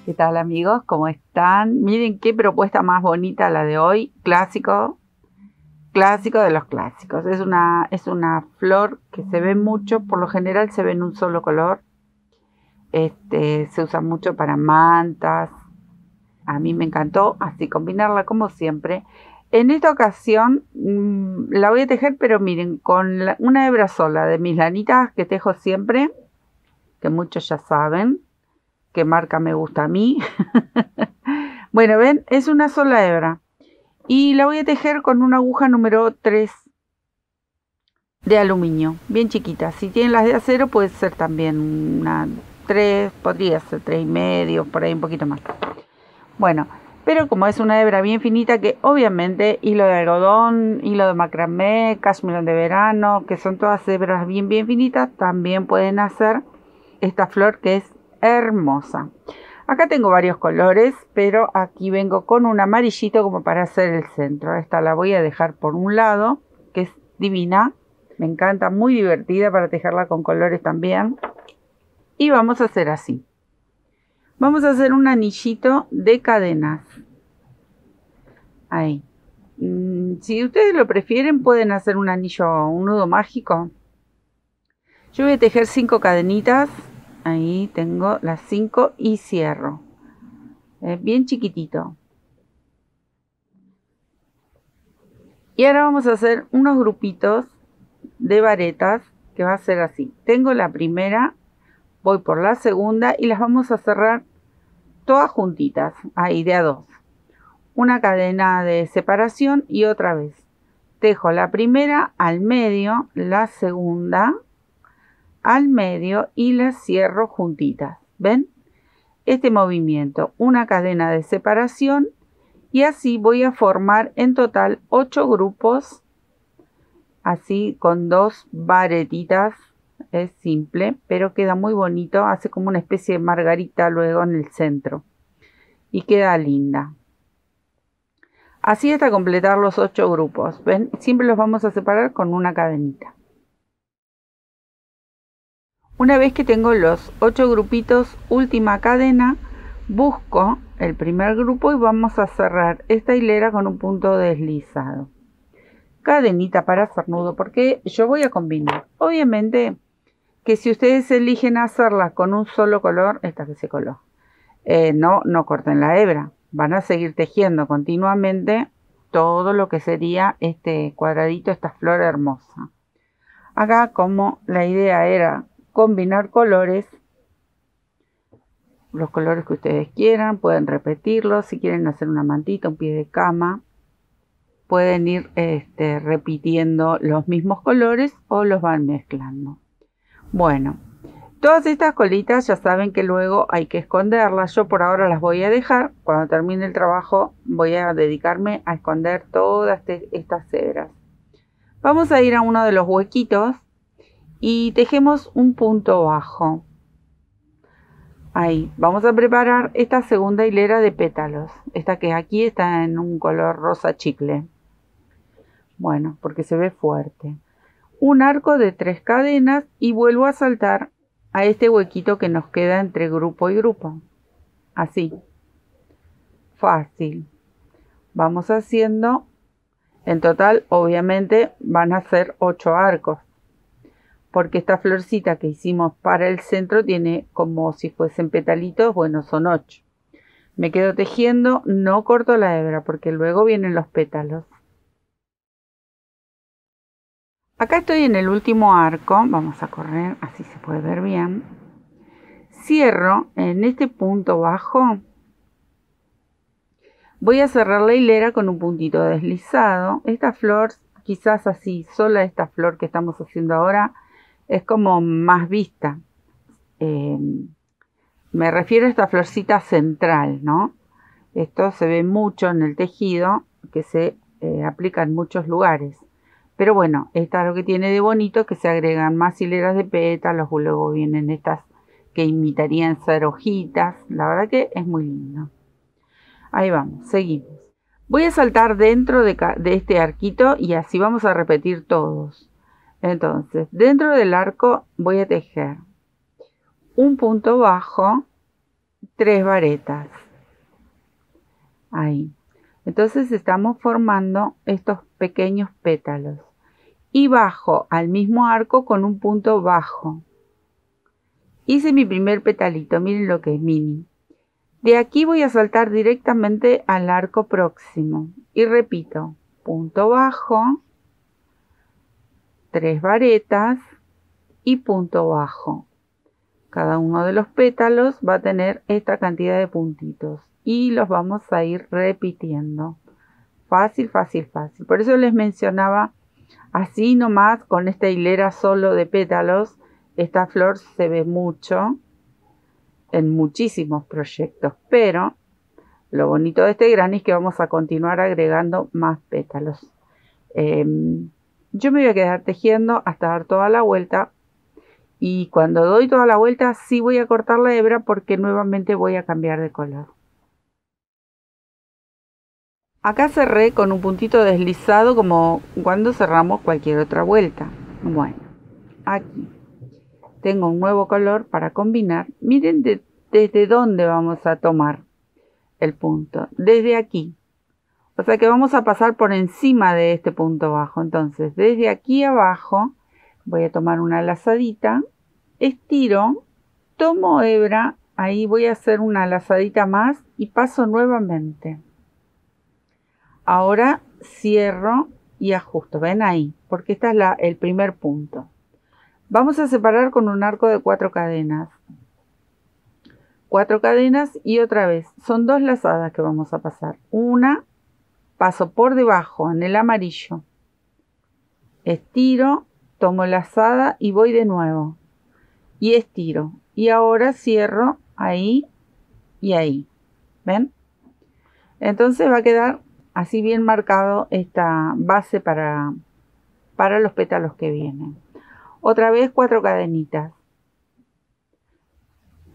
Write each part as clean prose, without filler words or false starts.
¿Qué tal, amigos? ¿Cómo están? Miren qué propuesta más bonita la de hoy. Clásico, clásico de los clásicos. Es una flor que se ve mucho, por lo general se ve en un solo color. Se usa mucho para mantas. A mí me encantó, así combinarla como siempre. En esta ocasión la voy a tejer, pero miren, con una hebra sola de mis lanitas que tejo siempre, que muchos ya saben qué marca me gusta a mí. Bueno, ven, es una sola hebra. Y la voy a tejer con una aguja número 3 de aluminio, bien chiquita. Si tienen las de acero puede ser también una 3, podría ser 3,5, por ahí un poquito más. Bueno, pero como es una hebra bien finita, que obviamente hilo de algodón, hilo de macramé, cashmere de verano, que son todas hebras bien finitas, también pueden hacer esta flor que es hermosa. Acá tengo varios colores, pero aquí vengo con un amarillito como para hacer el centro. Esta la voy a dejar por un lado, que es divina. Me encanta, muy divertida para tejerla con colores también. Y vamos a hacer así. Vamos a hacer un anillito de cadenas. Ahí. Si ustedes lo prefieren, pueden hacer un anillo, un nudo mágico. Yo voy a tejer 5 cadenitas. Ahí tengo las 5 y cierro. Bien chiquitito. Y ahora vamos a hacer unos grupitos de varetas que va a ser así. Tengo la primera, voy por la segunda y las vamos a cerrar todas juntitas, ahí de a 2. Una cadena de separación y otra vez. Tejo la primera al medio, la segunda al medio y las cierro juntitas. ¿Ven? Este movimiento, una cadena de separación y así voy a formar en total 8 grupos, así con 2 varetitas. Es simple, pero queda muy bonito, hace como una especie de margarita luego en el centro y queda linda. Así hasta completar los 8 grupos. ¿Ven? Siempre los vamos a separar con una cadenita. Una vez que tengo los 8 grupitos, última cadena, busco el primer grupo y vamos a cerrar esta hilera con un punto deslizado. Cadenita para hacer nudo, porque yo voy a combinar. Obviamente que si ustedes eligen hacerlas con un solo color, esta que se coló, no corten la hebra. Van a seguir tejiendo continuamente todo lo que sería este cuadradito, esta flor hermosa. Acá, como la idea era combinar colores, los colores que ustedes quieran, pueden repetirlos. Si quieren hacer una mantita, un pie de cama, pueden ir repitiendo los mismos colores o los van mezclando. Bueno, todas estas colitas ya saben que luego hay que esconderlas. Yo por ahora las voy a dejar. Cuando termine el trabajo voy a dedicarme a esconder todas estas hebras. Vamos a ir a uno de los huequitos y tejemos un punto bajo. Ahí, vamos a preparar esta segunda hilera de pétalos. Esta que aquí está en un color rosa chicle. Bueno, porque se ve fuerte. Un arco de 3 cadenas y vuelvo a saltar a este huequito que nos queda entre grupo y grupo. Así. Fácil. Vamos haciendo, en total obviamente van a ser 8 arcos. Porque esta florcita que hicimos para el centro tiene como si fuesen petalitos, bueno, son 8. Me quedo tejiendo, no corto la hebra porque luego vienen los pétalos. Acá estoy en el último arco, vamos a correr, así se puede ver bien. Cierro en este punto bajo. Voy a cerrar la hilera con un puntito deslizado. Esta flor, quizás así, sola esta flor que estamos haciendo ahora, es como más vista. Me refiero a esta florcita central, ¿no? Esto se ve mucho en el tejido, que se aplica en muchos lugares. Pero bueno, esta es lo que tiene de bonito, que se agregan más hileras de pétalos, luego vienen estas que imitarían ser hojitas. La verdad que es muy lindo. Ahí vamos, seguimos. Voy a saltar dentro de este arquito y así vamos a repetir todos. Entonces, dentro del arco voy a tejer un punto bajo, 3 varetas. Ahí. Entonces estamos formando estos pequeños pétalos. Y bajo al mismo arco con un punto bajo. Hice mi primer petalito, miren lo que es mini. De aquí voy a saltar directamente al arco próximo. Y repito, punto bajo, 3 varetas y punto bajo. Cada uno de los pétalos va a tener esta cantidad de puntitos. Y los vamos a ir repitiendo. Fácil, fácil, fácil. Por eso les mencionaba, así nomás, con esta hilera solo de pétalos, esta flor se ve mucho en muchísimos proyectos. Pero lo bonito de este granny es que vamos a continuar agregando más pétalos. Yo me voy a quedar tejiendo hasta dar toda la vuelta. Y cuando doy toda la vuelta, sí voy a cortar la hebra porque nuevamente voy a cambiar de color. Acá cerré con un puntito deslizado como cuando cerramos cualquier otra vuelta. Bueno, aquí tengo un nuevo color para combinar. Miren desde dónde vamos a tomar el punto. Desde aquí. O sea que vamos a pasar por encima de este punto bajo. Entonces, desde aquí abajo voy a tomar una lazadita. Estiro, tomo hebra. Ahí voy a hacer una lazadita más y paso nuevamente. Ahora cierro y ajusto, ven ahí, porque este es el primer punto. Vamos a separar con un arco de 4 cadenas. 4 cadenas y otra vez, son 2 lazadas que vamos a pasar. Una, paso por debajo en el amarillo. Estiro, tomo lazada y voy de nuevo. Y estiro. Y ahora cierro ahí y ahí. ¿Ven? Entonces va a quedar así bien marcado esta base para los pétalos que vienen. Otra vez 4 cadenitas.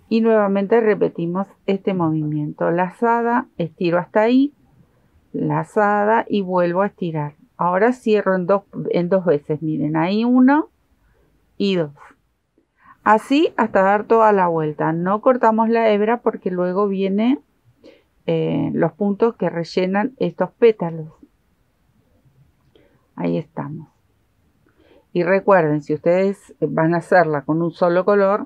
Y nuevamente repetimos este movimiento. Lazada, estiro hasta ahí. Lazada y vuelvo a estirar. Ahora cierro en dos veces. Miren, ahí 1 y 2. Así hasta dar toda la vuelta. No cortamos la hebra porque luego viene los puntos que rellenan estos pétalos. Ahí estamos. Y recuerden, si ustedes van a hacerla con un solo color,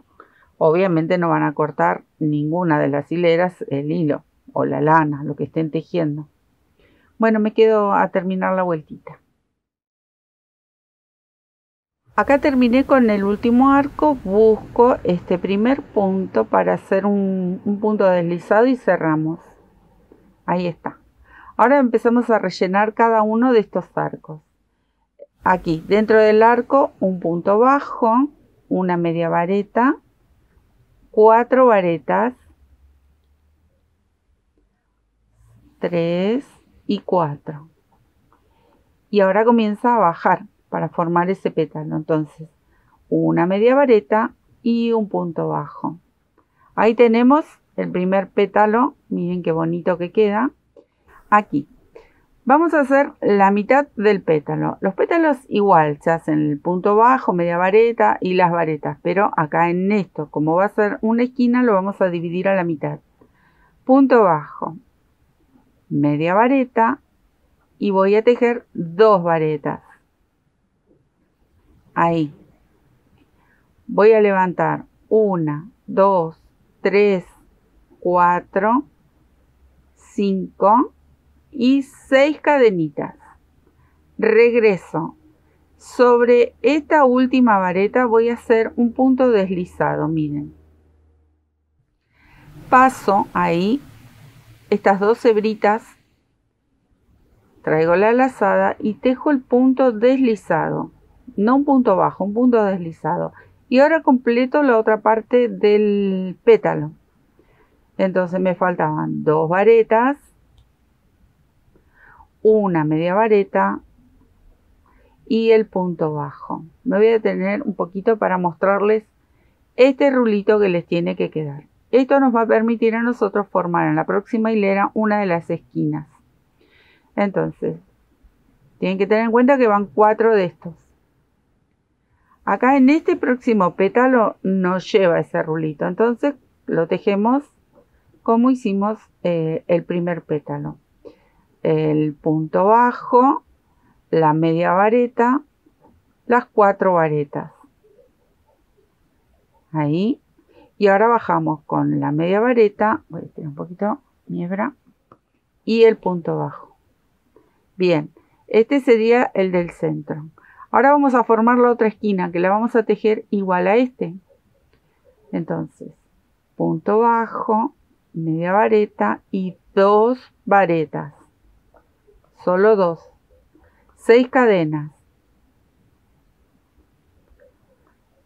obviamente no van a cortar ninguna de las hileras, el hilo o la lana, lo que estén tejiendo. Bueno, me quedo a terminar la vueltita. Acá terminé con el último arco, busco este primer punto para hacer un punto deslizado y cerramos. Ahí está. Ahora empezamos a rellenar cada uno de estos arcos. Aquí, dentro del arco, un punto bajo, una media vareta, 4 varetas, 3 y 4. Y ahora comienza a bajar para formar ese pétalo. Entonces, una media vareta y un punto bajo. Ahí tenemos el primer pétalo. Miren qué bonito que queda. Aquí. Vamos a hacer la mitad del pétalo. Los pétalos igual se hacen el punto bajo, media vareta y las varetas. Pero acá en esto, como va a ser una esquina, lo vamos a dividir a la mitad. Punto bajo, media vareta y voy a tejer 2 varetas. Ahí. Voy a levantar 1, 2, 3, 4, 5 y 6 cadenitas. Regreso. Sobre esta última vareta voy a hacer un punto deslizado, miren. Paso ahí estas 2 hebritas, traigo la lazada y tejo el punto deslizado. No un punto bajo, un punto deslizado. Y ahora completo la otra parte del pétalo. Entonces me faltaban 2 varetas, una media vareta y el punto bajo. Me voy a detener un poquito para mostrarles este rulito que les tiene que quedar. Esto nos va a permitir a nosotros formar en la próxima hilera una de las esquinas. Entonces, tienen que tener en cuenta que van 4 de estos. Acá en este próximo pétalo nos lleva ese rulito. Entonces, lo tejemos como hicimos el primer pétalo. El punto bajo, la media vareta, las 4 varetas. Ahí. Y ahora bajamos con la media vareta, voy a tirar un poquito mi hebra, y el punto bajo. Bien, este sería el del centro. Ahora vamos a formar la otra esquina, que la vamos a tejer igual a este. Entonces, punto bajo, media vareta y 2 varetas. Solo 2. 6 cadenas.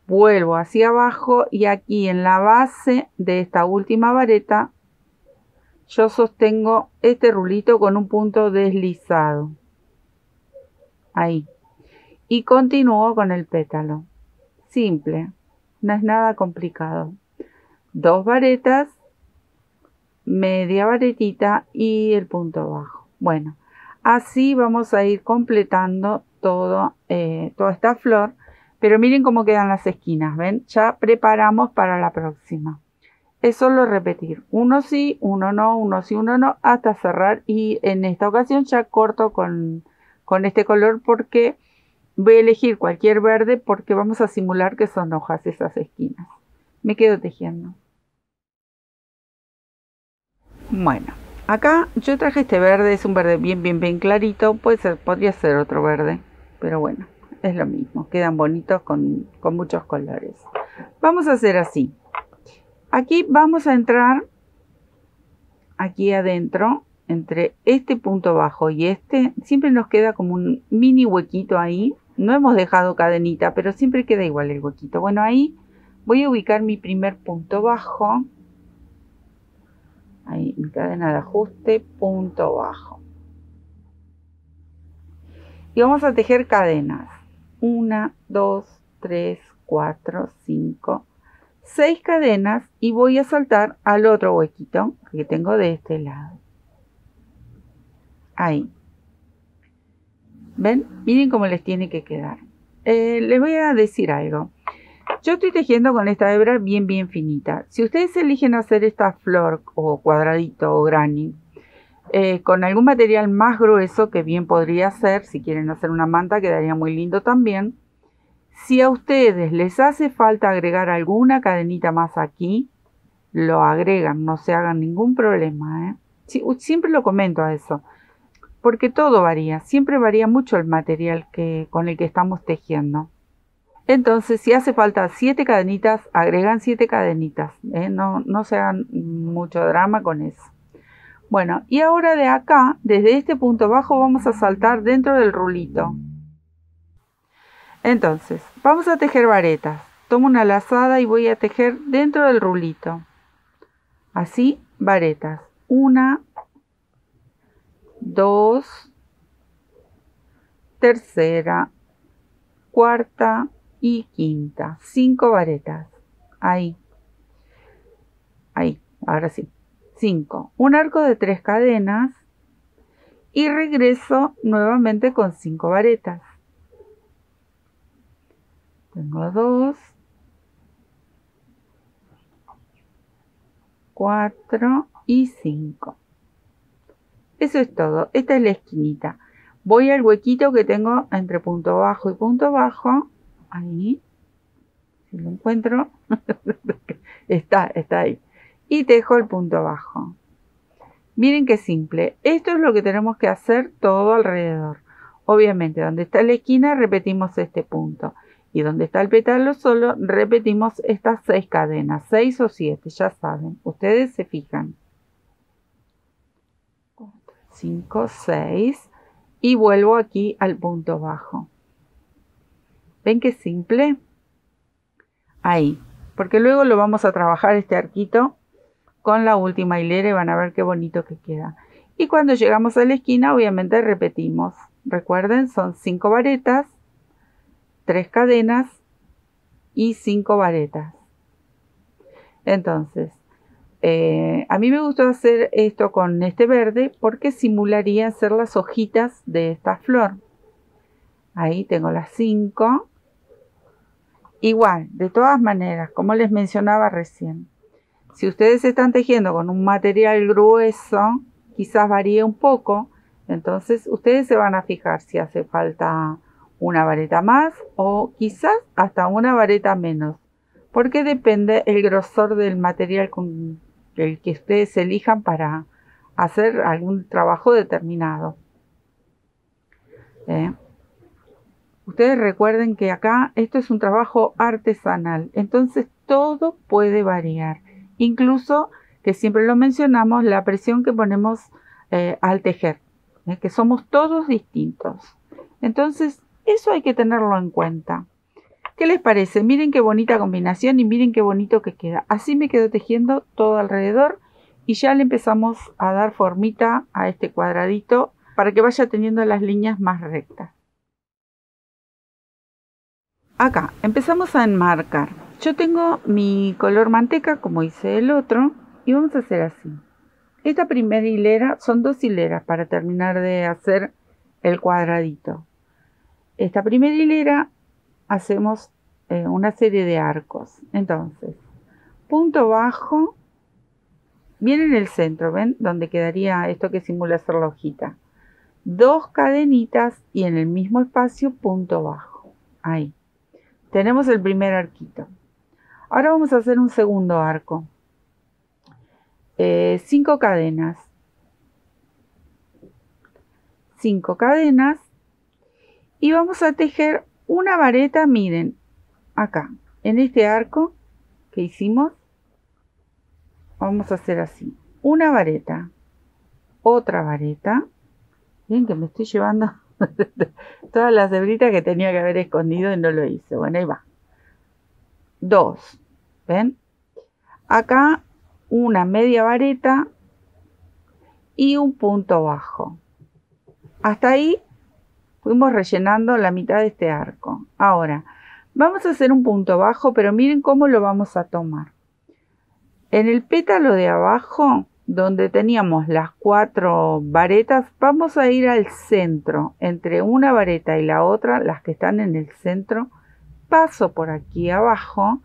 Vuelvo hacia abajo y aquí en la base de esta última vareta yo sostengo este rulito con un punto deslizado. Ahí. Y continúo con el pétalo. Simple. No es nada complicado. 2 varetas, media varetita y el punto bajo. Bueno, así vamos a ir completando toda esta flor. Pero miren cómo quedan las esquinas, ¿ven? Ya preparamos para la próxima. Es solo repetir, uno sí, uno no, uno sí, uno no, hasta cerrar. Y en esta ocasión ya corto con este color porque voy a elegir cualquier verde porque vamos a simular que son hojas esas esquinas. Me quedo tejiendo. Bueno, acá yo traje este verde, es un verde bien clarito, podría ser otro verde, pero bueno. Es lo mismo, quedan bonitos con muchos colores. Vamos a hacer así. Aquí vamos a entrar, aquí adentro, entre este punto bajo y este, siempre nos queda como un mini huequito ahí. No hemos dejado cadenita, pero siempre queda igual el huequito. Bueno, ahí voy a ubicar mi primer punto bajo. Ahí, mi cadena de ajuste, punto bajo. Y vamos a tejer cadenas. 1, 2, 3, 4, 5, 6 cadenas y voy a saltar al otro huequito que tengo de este lado. Ahí. ¿Ven? Miren cómo les tiene que quedar. Les voy a decir algo. Yo estoy tejiendo con esta hebra bien finita. Si ustedes eligen hacer esta flor o cuadradito o granny con algún material más grueso, que bien podría ser, si quieren hacer una manta quedaría muy lindo también. Si a ustedes les hace falta agregar alguna cadenita más aquí, lo agregan, no se hagan ningún problema, ¿eh? Siempre lo comento a eso, porque todo varía, siempre varía mucho el material con el que estamos tejiendo. Entonces, si hace falta 7 cadenitas, agregan 7 cadenitas, ¿eh? No se hagan mucho drama con eso. Bueno, y ahora de acá, desde este punto bajo, vamos a saltar dentro del rulito. Entonces, vamos a tejer varetas. Tomo una lazada y voy a tejer dentro del rulito. Así, varetas. 1, 2, tercera, cuarta y quinta. 5 varetas. Ahí. Ahí, ahora sí. 5. Un arco de 3 cadenas. Y regreso nuevamente con 5 varetas. Tengo 2, 4 y 5. Eso es todo. Esta es la esquinita. Voy al huequito que tengo entre punto bajo y punto bajo. Ahí. Si lo encuentro. está ahí. Y tejo el punto bajo. Miren qué simple. Esto es lo que tenemos que hacer todo alrededor. Obviamente, donde está la esquina repetimos este punto. Y donde está el pétalo solo, repetimos estas 6 cadenas, 6 o 7, ya saben, ustedes se fijan. 5, 6 y vuelvo aquí al punto bajo. ¿Ven qué simple? Ahí, porque luego lo vamos a trabajar este arquito con la última hilera y van a ver qué bonito que queda. Y cuando llegamos a la esquina, obviamente repetimos. Recuerden, son 5 varetas, 3 cadenas y 5 varetas. Entonces, a mí me gustó hacer esto con este verde porque simularía ser las hojitas de esta flor. Ahí tengo las 5. Igual, de todas maneras, como les mencionaba recién, Si ustedes están tejiendo con un material grueso, quizás varíe un poco. Entonces ustedes se van a fijar si hace falta una vareta más o quizás hasta una vareta menos. Porque depende el grosor del material con el que ustedes elijan para hacer algún trabajo determinado. Ustedes recuerden que acá esto es un trabajo artesanal, entonces todo puede variar. Incluso, que siempre lo mencionamos, la presión que ponemos al tejer, que somos todos distintos. Entonces, eso hay que tenerlo en cuenta. ¿Qué les parece? Miren qué bonita combinación y miren qué bonito que queda. Así me quedo tejiendo todo alrededor y ya le empezamos a dar formita a este cuadradito para que vaya teniendo las líneas más rectas. Acá empezamos a enmarcar. Yo tengo mi color manteca como hice el otro y vamos a hacer así. Esta primera hilera son 2 hileras para terminar de hacer el cuadradito. Esta primera hilera hacemos una serie de arcos. Entonces, punto bajo, viene en el centro, ¿ven? Donde quedaría esto que simula ser la hojita. 2 cadenitas y en el mismo espacio punto bajo. Ahí. Tenemos el primer arquito. Ahora vamos a hacer un segundo arco. 5 cadenas. 5 cadenas. Y vamos a tejer una vareta, miren, acá, en este arco que hicimos. Vamos a hacer así. Una vareta. Otra vareta. Miren que me estoy llevando todas las hebritas que tenía que haber escondido y no lo hice. Bueno, ahí va. 2. ¿Ven? Acá una media vareta y un punto bajo. Hasta ahí fuimos rellenando la mitad de este arco. Ahora, vamos a hacer un punto bajo, pero miren cómo lo vamos a tomar. En el pétalo de abajo, donde teníamos las 4 varetas, vamos a ir al centro, entre una vareta y la otra, las que están en el centro, paso por aquí abajo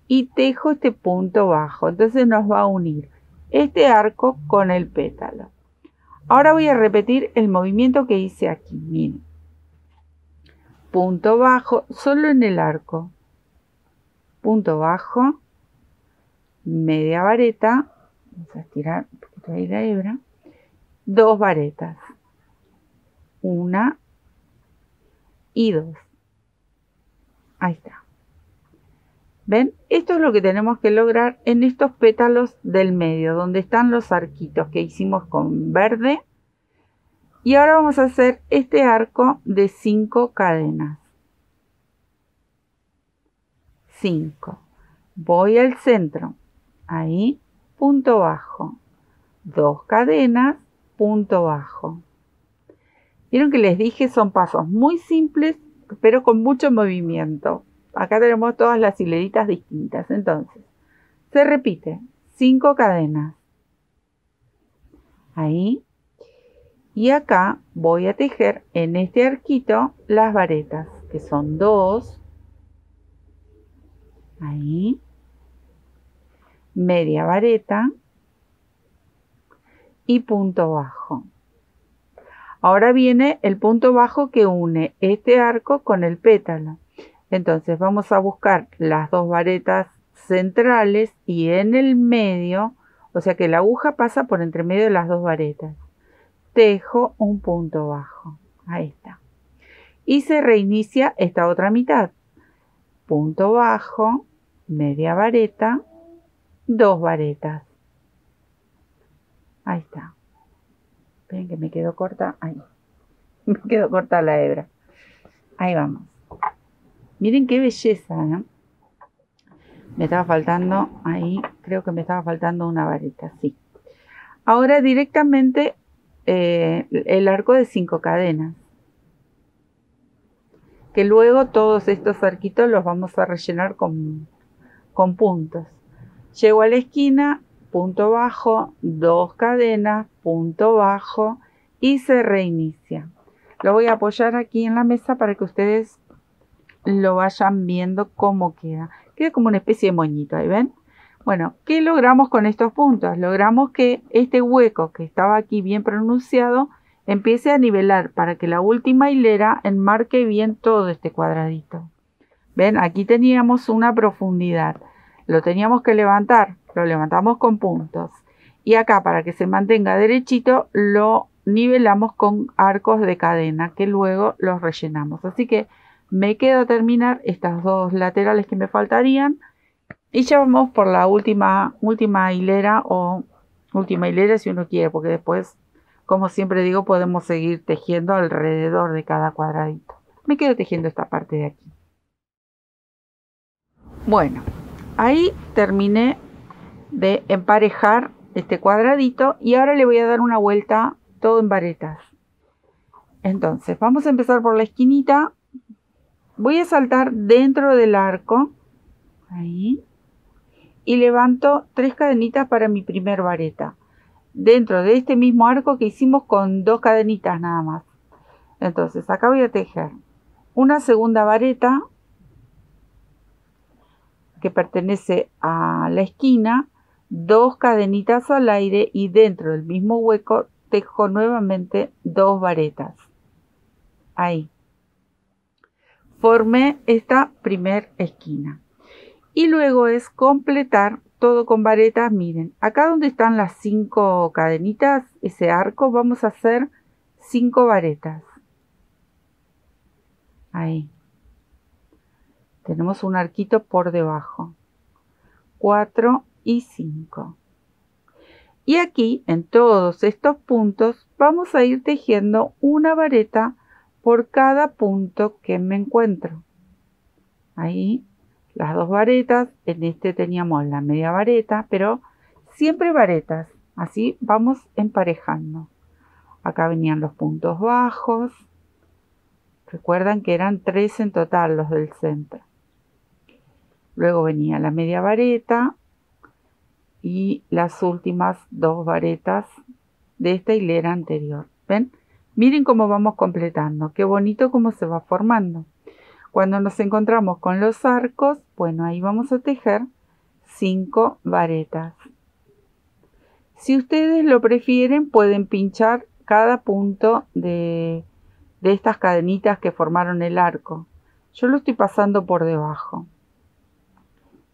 y tejo este punto bajo. Entonces nos va a unir este arco con el pétalo. Ahora voy a repetir el movimiento que hice aquí. Miren. Punto bajo, solo en el arco. Punto bajo, media vareta. Vamos a estirar un poquito ahí la hebra. 2 varetas. 1 y 2. Ahí está. ¿Ven? Esto es lo que tenemos que lograr en estos pétalos del medio, donde están los arquitos que hicimos con verde. Y ahora vamos a hacer este arco de 5 cadenas. 5. Voy al centro. Ahí, punto bajo. 2 cadenas, punto bajo. Vieron que les dije, son pasos muy simples, pero con mucho movimiento. Acá tenemos todas las hileritas distintas. Entonces, se repite. 5 cadenas. Ahí. Y acá voy a tejer en este arquito las varetas, que son 2. Ahí. Media vareta. Y punto bajo. Ahora viene el punto bajo que une este arco con el pétalo. Entonces vamos a buscar las 2 varetas centrales y en el medio, o sea que la aguja pasa por entre medio de las 2 varetas. Tejo un punto bajo. Ahí está. Y se reinicia esta otra mitad. Punto bajo, media vareta, 2 varetas. Ahí está. Ven que me quedó corta. Ahí. Me quedó corta la hebra. Ahí vamos. Miren qué belleza, ¿eh? Me estaba faltando ahí, creo que me estaba faltando una vareta, sí. Ahora directamente el arco de 5 cadenas. Que luego todos estos arquitos los vamos a rellenar con puntos. Llego a la esquina, punto bajo, 2 cadenas, punto bajo y se reinicia. Lo voy a apoyar aquí en la mesa para que ustedes lo vayan viendo cómo queda. Queda como una especie de moñito, ¿ahí ven? Bueno, ¿qué logramos con estos puntos? Logramos que este hueco que estaba aquí bien pronunciado empiece a nivelar para que la última hilera enmarque bien todo este cuadradito. ¿Ven? Aquí teníamos una profundidad. Lo teníamos que levantar, lo levantamos con puntos. Y acá, para que se mantenga derechito, lo nivelamos con arcos de cadena, que luego los rellenamos. Así que me queda terminar estas dos laterales que me faltarían. Y ya vamos por la última hilera, o última hilera si uno quiere, porque después, como siempre digo, podemos seguir tejiendo alrededor de cada cuadradito. Me quedo tejiendo esta parte de aquí. Bueno, ahí terminé de emparejar este cuadradito y ahora le voy a dar una vuelta todo en varetas. Entonces, vamos a empezar por la esquinita. Voy a saltar dentro del arco, ahí, y levanto 3 cadenitas para mi primer vareta, dentro de este mismo arco que hicimos con 2 cadenitas nada más. Entonces, acá voy a tejer una segunda vareta que pertenece a la esquina, 2 cadenitas al aire y dentro del mismo hueco tejo nuevamente 2 varetas. Ahí. Formé esta primer esquina. Y luego es completar todo con varetas. Miren, acá donde están las 5 cadenitas, ese arco, vamos a hacer 5 varetas. Ahí. Tenemos un arquito por debajo. 4 y 5. Y aquí, en todos estos puntos, vamos a ir tejiendo una vareta por cada punto que me encuentro. Ahí, las 2 varetas. En este teníamos la media vareta, pero siempre varetas. Así vamos emparejando. Acá venían los puntos bajos. Recuerdan que eran 3 en total los del centro. Luego venía la media vareta y las últimas 2 varetas de esta hilera anterior. ¿Ven? Miren cómo vamos completando. Qué bonito cómo se va formando. Cuando nos encontramos con los arcos, bueno, ahí vamos a tejer 5 varetas. Si ustedes lo prefieren, pueden pinchar cada punto de estas cadenitas que formaron el arco. Yo lo estoy pasando por debajo.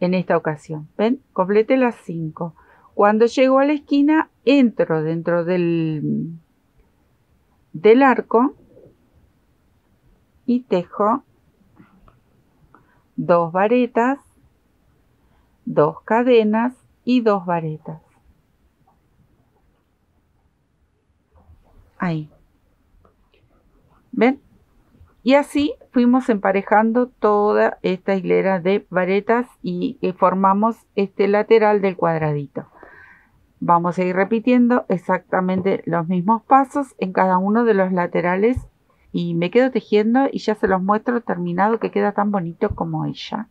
En esta ocasión, ¿ven? Completé las 5. Cuando llego a la esquina, entro dentro del arco y tejo 2 varetas, 2 cadenas y 2 varetas. Ahí. ¿Ven? Y así fuimos emparejando toda esta hilera de varetas y formamos este lateral del cuadradito. Vamos a ir repitiendo exactamente los mismos pasos en cada uno de los laterales y me quedo tejiendo y ya se los muestro terminado, que queda tan bonito como ella.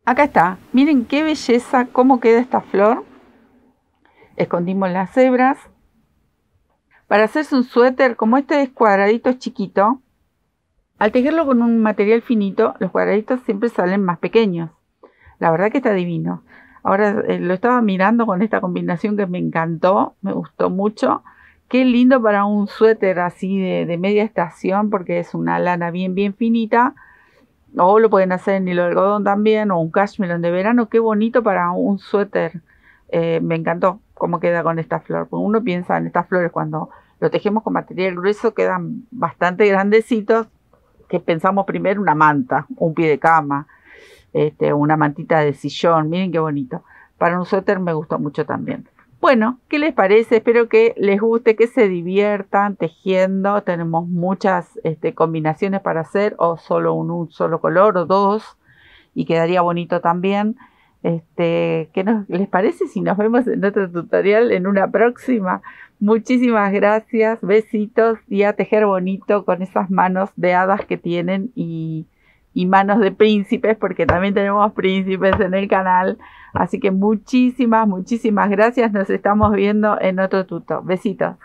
Acá está, miren qué belleza, cómo queda esta flor. Escondimos las hebras. Para hacerse un suéter, como este es cuadradito chiquito, al tejerlo con un material finito, los cuadraditos siempre salen más pequeños. La verdad que está divino. Ahora lo estaba mirando con esta combinación que me encantó, me gustó mucho. Qué lindo para un suéter así de media estación, porque es una lana bien finita. O lo pueden hacer en hilo de algodón también, o un cashmere de verano. Qué bonito para un suéter. Me encantó cómo queda con esta flor. Porque uno piensa en estas flores cuando lo tejemos con material grueso, quedan bastante grandecitos, que pensamos primero una manta, un pie de cama, una mantita de sillón. Miren qué bonito. Para un suéter me gustó mucho también. Bueno, ¿qué les parece? Espero que les guste, que se diviertan tejiendo. Tenemos muchas combinaciones para hacer, o solo un solo color o 2, y quedaría bonito también. ¿Qué les parece si nos vemos en otro tutorial en una próxima? Muchísimas gracias, besitos, y a tejer bonito con esas manos de hadas que tienen y manos de príncipes, porque también tenemos príncipes en el canal. Así que muchísimas gracias. Nos estamos viendo en otro tuto. Besitos.